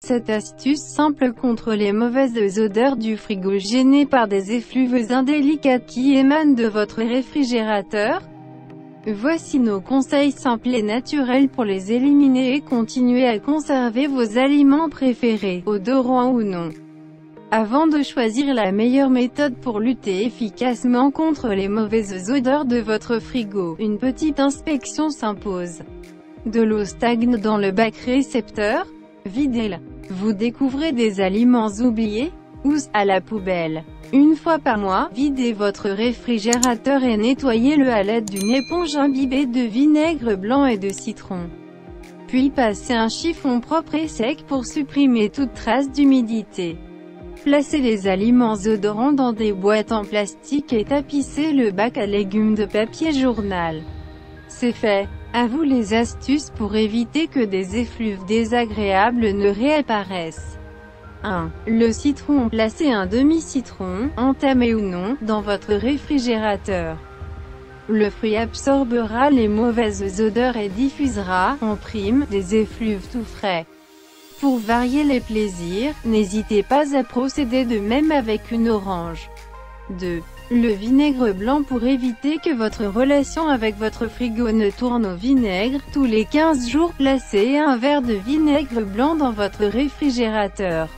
Cette astuce simple contre les mauvaises odeurs du frigo gênées par des effluves indélicates qui émanent de votre réfrigérateur. Voici nos conseils simples et naturels pour les éliminer et continuer à conserver vos aliments préférés, odorants ou non. Avant de choisir la meilleure méthode pour lutter efficacement contre les mauvaises odeurs de votre frigo, une petite inspection s'impose. De l'eau stagne dans le bac récepteur? Videz-la. Vous découvrez des aliments oubliés? Ou à la poubelle. Une fois par mois, videz votre réfrigérateur et nettoyez-le à l'aide d'une éponge imbibée de vinaigre blanc et de citron. Puis passez un chiffon propre et sec pour supprimer toute trace d'humidité. Placez les aliments odorants dans des boîtes en plastique et tapissez le bac à légumes de papier journal. C'est fait. À vous les astuces pour éviter que des effluves désagréables ne réapparaissent. 1. Le citron. Placez un demi-citron, entamé ou non, dans votre réfrigérateur. Le fruit absorbera les mauvaises odeurs et diffusera, en prime, des effluves tout frais. Pour varier les plaisirs, n'hésitez pas à procéder de même avec une orange. 2. Le vinaigre blanc. Pour éviter que votre relation avec votre frigo ne tourne au vinaigre, tous les 15 jours, placez un verre de vinaigre blanc dans votre réfrigérateur.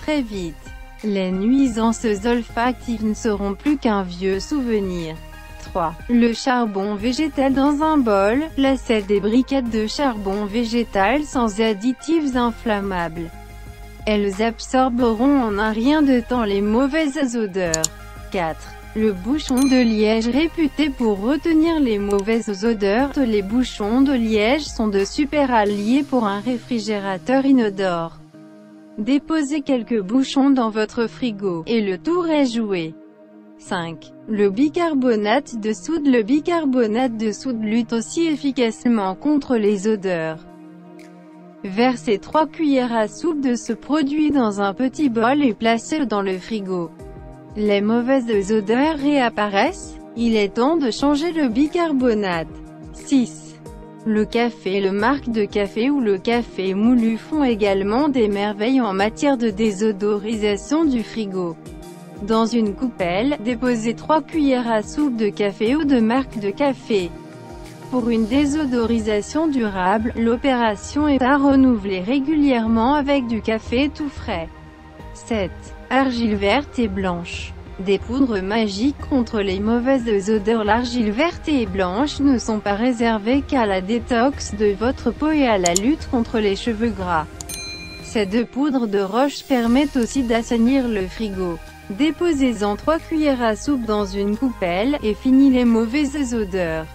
Très vite, les nuisances olfactives ne seront plus qu'un vieux souvenir. 3. Le charbon végétal. Dans un bol, placez des briquettes de charbon végétal sans additifs inflammables. Elles absorberont en un rien de temps les mauvaises odeurs. 4. Le bouchon de liège. Réputé pour retenir les mauvaises odeurs, les bouchons de liège sont de super alliés pour un réfrigérateur inodore. Déposez quelques bouchons dans votre frigo, et le tour est joué. 5. Le bicarbonate de soude. Le bicarbonate de soude lutte aussi efficacement contre les odeurs. Versez 3 cuillères à soupe de ce produit dans un petit bol et placez-le dans le frigo. Les mauvaises odeurs réapparaissent? Il est temps de changer le bicarbonate. 6. Le café. Le marque de café ou le café moulu font également des merveilles en matière de désodorisation du frigo. Dans une coupelle, déposez 3 cuillères à soupe de café ou de marque de café. Pour une désodorisation durable, l'opération est à renouveler régulièrement avec du café tout frais. 7. Argile verte et blanche. Des poudres magiques contre les mauvaises odeurs. L'argile verte et blanche ne sont pas réservées qu'à la détox de votre peau et à la lutte contre les cheveux gras. Ces 2 poudres de roche permettent aussi d'assainir le frigo. Déposez-en 3 cuillères à soupe dans une coupelle, et finis les mauvaises odeurs.